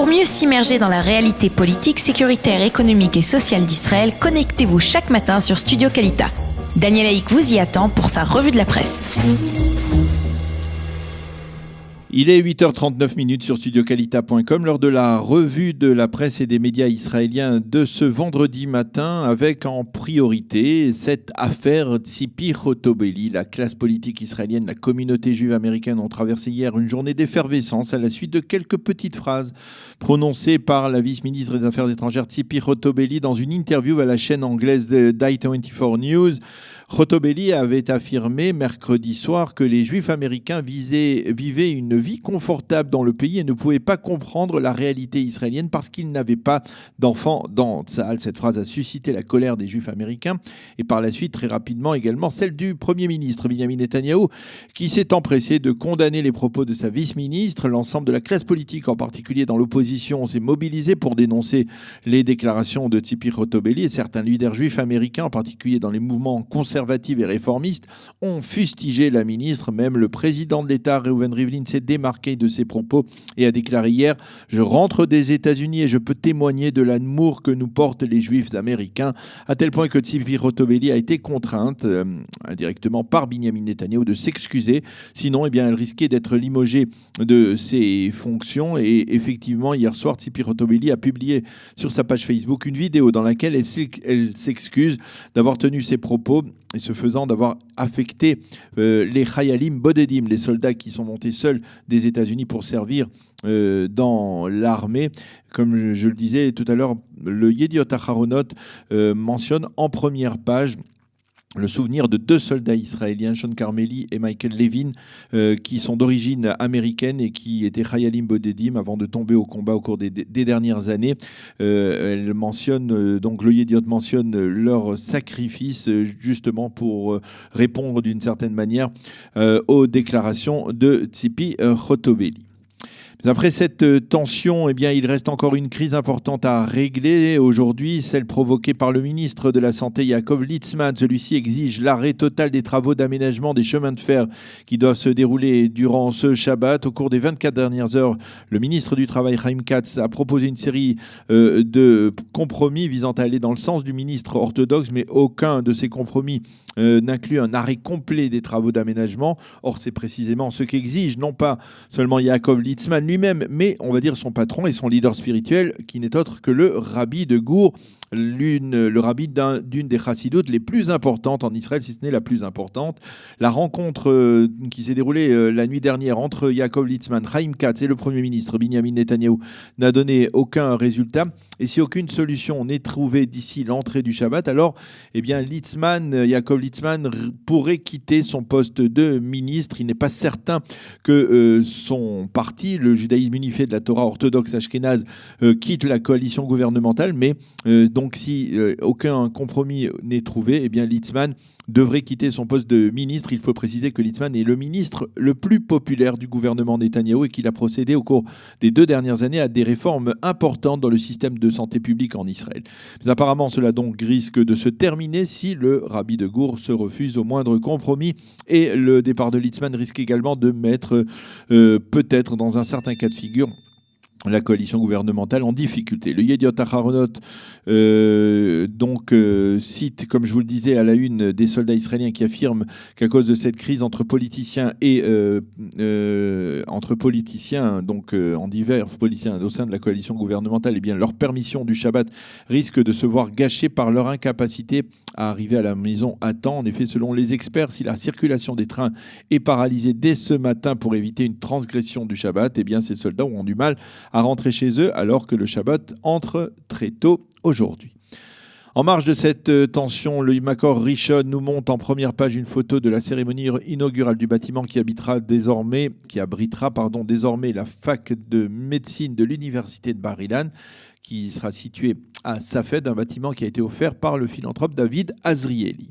Pour mieux s'immerger dans la réalité politique, sécuritaire, économique et sociale d'Israël, connectez-vous chaque matin sur Studio Kalita. Daniel Haïk vous y attend pour sa revue de la presse. Il est 8h39 sur studiokalita.com, l'heure de la revue de la presse et des médias israéliens de ce vendredi matin, avec en priorité cette affaire Tzipi Hotobelli. La classe politique israélienne, la communauté juive américaine ont traversé hier une journée d'effervescence à la suite de quelques petites phrases prononcées par la vice-ministre des Affaires étrangères Tzipi Hotobelli dans une interview à la chaîne anglaise d'I24 News. Hotobelli avait affirmé mercredi soir que les Juifs américains vivaient une vie confortable dans le pays et ne pouvaient pas comprendre la réalité israélienne parce qu'ils n'avaient pas d'enfants dans Tsahal. Cette phrase a suscité la colère des Juifs américains et par la suite, très rapidement également, celle du Premier ministre Benjamin Netanyahou qui s'est empressé de condamner les propos de sa vice-ministre. L'ensemble de la classe politique, en particulier dans l'opposition, s'est mobilisé pour dénoncer les déclarations de Tzipi Hotobelli et certains leaders juifs américains, en particulier dans les mouvements conservatifs et réformistes, ont fustigé la ministre. Même le président de l'État, Reuven Rivlin, s'est démarqué de ses propos et a déclaré hier « Je rentre des États-Unis et je peux témoigner de l'amour que nous portent les Juifs américains », à tel point que Tzipi Hotobelli a été contrainte indirectement par Benjamin Netanyahou de s'excuser. Sinon, elle risquait d'être limogée de ses fonctions. Et effectivement, hier soir, Tzipi Hotobelli a publié sur sa page Facebook une vidéo dans laquelle elle s'excuse d'avoir tenu ses propos et ce faisant d'avoir affecté les Chayalim Bodedim, les soldats qui sont montés seuls des États-Unis pour servir dans l'armée. Comme je le disais tout à l'heure, le Yediot Aharonot mentionne en première page le souvenir de deux soldats israéliens, Sean Carmeli et Michael Levin, qui sont d'origine américaine et qui étaient Chayalim Bodedim avant de tomber au combat au cours des dernières années. Elle mentionne, donc le Yediot mentionne leur sacrifice justement pour répondre d'une certaine manière aux déclarations de Tzipi Hotobelli. Après cette tension, il reste encore une crise importante à régler aujourd'hui, celle provoquée par le ministre de la Santé Yaakov Litzman. Celui-ci exige l'arrêt total des travaux d'aménagement des chemins de fer qui doivent se dérouler durant ce Shabbat. Au cours des 24 dernières heures, le ministre du Travail, Chaim Katz, a proposé une série de compromis visant à aller dans le sens du ministre orthodoxe, mais aucun de ces compromis n'inclut un arrêt complet des travaux d'aménagement. Or, c'est précisément ce qu'exige non pas seulement Yaakov Litzman lui-même, mais on va dire son patron et son leader spirituel, qui n'est autre que le rabbi de Gour, le rabbi d'une des chassidoutes les plus importantes en Israël, si ce n'est la plus importante. La rencontre qui s'est déroulée la nuit dernière entre Yaakov Litzman, Chaim Katz et le Premier ministre Benjamin Netanyahou n'a donné aucun résultat. Et si aucune solution n'est trouvée d'ici l'entrée du Shabbat, alors Yaakov Litzman pourrait quitter son poste de ministre. Il n'est pas certain que son parti, le judaïsme unifié de la Torah orthodoxe ashkénaze, quitte la coalition gouvernementale, mais donc si aucun compromis n'est trouvé, Litzman devrait quitter son poste de ministre. Il faut préciser que Litzman est le ministre le plus populaire du gouvernement Netanyahou et qu'il a procédé au cours des 2 dernières années à des réformes importantes dans le système de santé publique en Israël. Mais apparemment, cela donc risque de se terminer si le rabbi de Gour se refuse au moindre compromis et le départ de Litzman risque également de mettre peut-être dans un certain cas de figure la coalition gouvernementale en difficulté. Le Yediot Aharonot cite, comme je vous le disais, à la une des soldats israéliens qui affirment qu'à cause de cette crise entre politiciens et en divers politiciens au sein de la coalition gouvernementale, leur permission du Shabbat risque de se voir gâchée par leur incapacité à arriver à la maison à temps. En effet, selon les experts, si la circulation des trains est paralysée dès ce matin pour éviter une transgression du Shabbat, ces soldats auront du mal à rentrer chez eux alors que le Shabbat entre très tôt aujourd'hui. En marge de cette tension, le Makor Rishon nous montre en première page une photo de la cérémonie inaugurale du bâtiment qui abritera désormais la fac de médecine de l'université de Bar-Ilan, qui sera situé à Safed, un bâtiment qui a été offert par le philanthrope David Azrieli.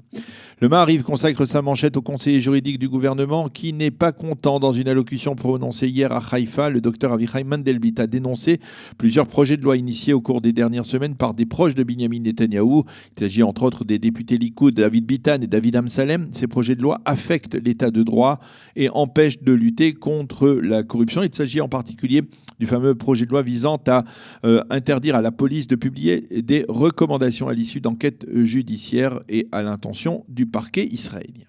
Le Maariv consacre sa manchette au conseiller juridique du gouvernement qui n'est pas content. Dans une allocution prononcée hier à Haïfa, le docteur Avichai Mandelblit a dénoncé plusieurs projets de loi initiés au cours des dernières semaines par des proches de Binyamin Netanyahou. Il s'agit entre autres des députés Likoud David Bitan et David Amsalem. Ces projets de loi affectent l'état de droit et empêchent de lutter contre la corruption. Il s'agit en particulier du fameux projet de loi visant à interdire à la police de publier des recommandations à l'issue d'enquêtes judiciaires et à l'intention du parquet israélien.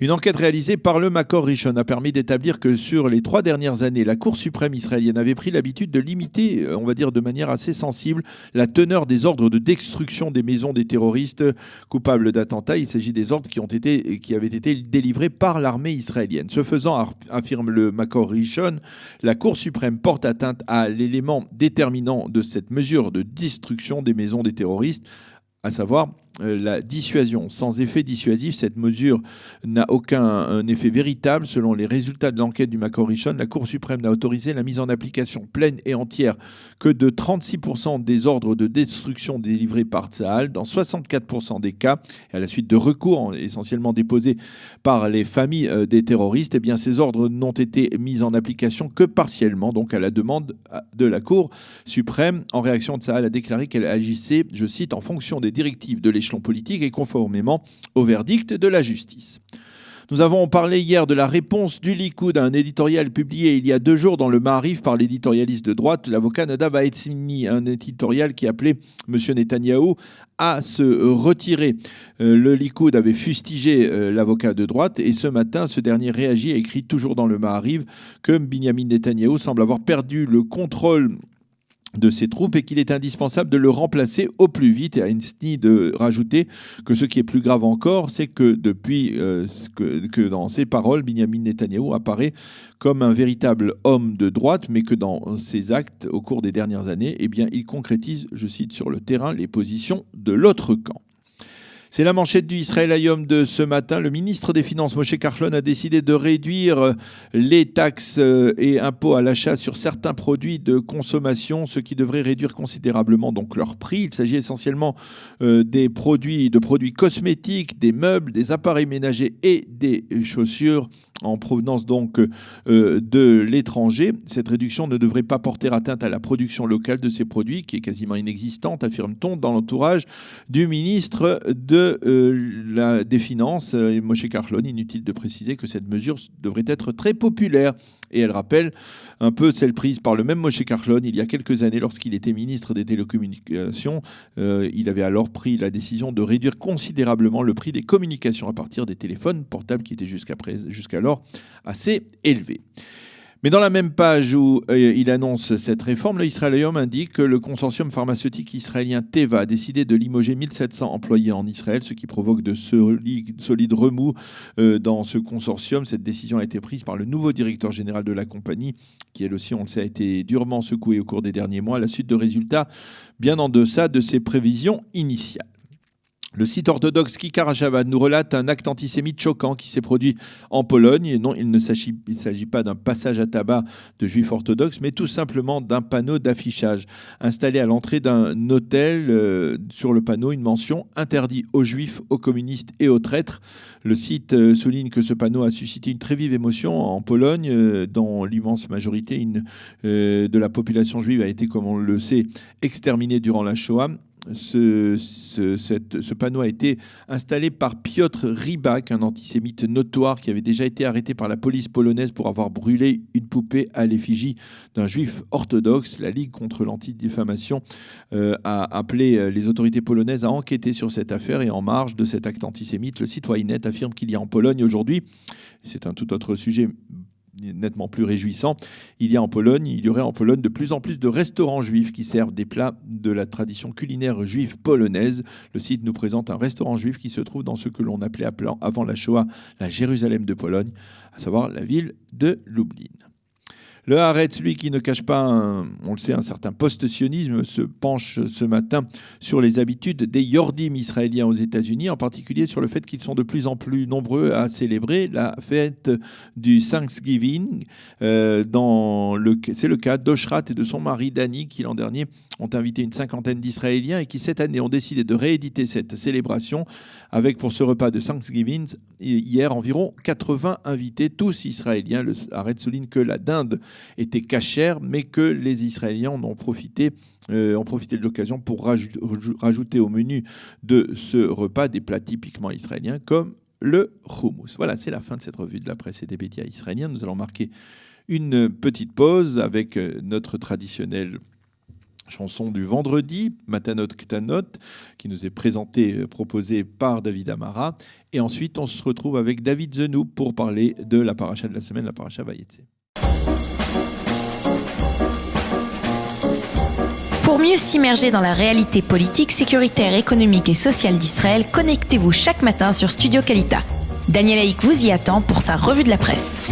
Une enquête réalisée par le Makor Rishon a permis d'établir que sur les 3 dernières années, la Cour suprême israélienne avait pris l'habitude de limiter, on va dire de manière assez sensible, la teneur des ordres de destruction des maisons des terroristes coupables d'attentats. Il s'agit des ordres qui avaient été délivrés par l'armée israélienne. Ce faisant, affirme le Makor Rishon, la Cour suprême porte atteinte à l'élément déterminant de cette mesure de destruction des maisons des terroristes, à savoir la dissuasion. Sans effet dissuasif, cette mesure n'a aucun effet véritable. Selon les résultats de l'enquête du Makor Rishon, la Cour suprême n'a autorisé la mise en application pleine et entière que de 36% des ordres de destruction délivrés par Tsahal, dans 64% des cas, et à la suite de recours essentiellement déposés par les familles des terroristes, eh bien, ces ordres n'ont été mis en application que partiellement, donc à la demande de la Cour suprême. En réaction, Tsahal a déclaré qu'elle agissait, je cite, en fonction des directives de l'échelon politique et conformément au verdict de la justice. Nous avons parlé hier de la réponse du Likoud à un éditorial publié il y a 2 jours dans le Maariv par l'éditorialiste de droite, l'avocat Nadav Ha'etzmini, un éditorial qui appelait M. Netanyahou à se retirer. Le Likoud avait fustigé l'avocat de droite et ce matin, ce dernier réagit et écrit toujours dans le Maariv que Binyamin Netanyahou semble avoir perdu le contrôle de ses troupes et qu'il est indispensable de le remplacer au plus vite. Et Ha'etzmini de rajouter que ce qui est plus grave encore, c'est que depuis que dans ses paroles, Binyamin Netanyahou apparaît comme un véritable homme de droite, mais que dans ses actes au cours des dernières années, eh bien, il concrétise, je cite, sur le terrain les positions de l'autre camp. C'est la manchette du Israël Hayom de ce matin. Le ministre des Finances, Moshe Kahlon, a décidé de réduire les taxes et impôts à l'achat sur certains produits de consommation, ce qui devrait réduire considérablement donc leur prix. Il s'agit essentiellement de produits cosmétiques, des meubles, des appareils ménagers et des chaussures en provenance donc de l'étranger. Cette réduction ne devrait pas porter atteinte à la production locale de ces produits, qui est quasiment inexistante, affirme-t-on, dans l'entourage du ministre des Finances, Moshe Kahlon. Inutile de préciser que cette mesure devrait être très populaire. Et elle rappelle un peu celle prise par le même Moshe Kahlon il y a quelques années lorsqu'il était ministre des Télécommunications. Il avait alors pris la décision de réduire considérablement le prix des communications à partir des téléphones portables qui étaient jusqu'alors assez élevés. Mais dans la même page où il annonce cette réforme, le Israël Hayom indique que le consortium pharmaceutique israélien Teva a décidé de limoger 1700 employés en Israël, ce qui provoque de solides remous dans ce consortium. Cette décision a été prise par le nouveau directeur général de la compagnie, qui elle aussi, on le sait, a été durement secoué au cours des derniers mois, à la suite de résultats bien en deçà de ses prévisions initiales. Le site orthodoxe Kikar HaShabbat nous relate un acte antisémite choquant qui s'est produit en Pologne. Et non, il ne s'agit pas d'un passage à tabac de juifs orthodoxes, mais tout simplement d'un panneau d'affichage installé à l'entrée d'un hôtel. Sur le panneau, une mention « Interdit aux juifs, aux communistes et aux traîtres ». Le site souligne que ce panneau a suscité une très vive émotion en Pologne, dont l'immense majorité de la population juive a été, comme on le sait, exterminée durant la Shoah. Ce panneau a été installé par Piotr Rybak, un antisémite notoire qui avait déjà été arrêté par la police polonaise pour avoir brûlé une poupée à l'effigie d'un juif orthodoxe. La Ligue contre l'antidéfamation a appelé les autorités polonaises à enquêter sur cette affaire et en marge de cet acte antisémite, le site Ynet affirme qu'il y a en Pologne aujourd'hui, c'est un tout autre sujet nettement plus réjouissant, il y aurait en Pologne de plus en plus de restaurants juifs qui servent des plats de la tradition culinaire juive polonaise. Le site nous présente un restaurant juif qui se trouve dans ce que l'on appelait avant la Shoah la Jérusalem de Pologne, à savoir la ville de Lublin. Le Haaretz, lui, qui ne cache pas, on le sait, un certain post-sionisme, se penche ce matin sur les habitudes des Yordim israéliens aux États-Unis, en particulier sur le fait qu'ils sont de plus en plus nombreux à célébrer la fête du Thanksgiving. C'est le cas d'Oshrat et de son mari Dani, qui l'an dernier ont invité une cinquantaine d'Israéliens et qui cette année ont décidé de rééditer cette célébration avec pour ce repas de Thanksgiving hier environ 80 invités, tous israéliens. Le Haaretz souligne que la dinde était cachère, mais que les Israéliens en ont profité de l'occasion pour rajouter au menu de ce repas des plats typiquement israéliens comme le hummus. Voilà, c'est la fin de cette revue de la presse et des médias israéliens. Nous allons marquer une petite pause avec notre traditionnelle chanson du vendredi, Matanot Ktanot, qui nous est proposée par David Amara. Et ensuite, on se retrouve avec David Zenoub pour parler de la paracha de la semaine, la paracha Vayetze. Pour mieux s'immerger dans la réalité politique, sécuritaire, économique et sociale d'Israël, connectez-vous chaque matin sur Studio Kalita. Daniel Haïk vous y attend pour sa revue de la presse.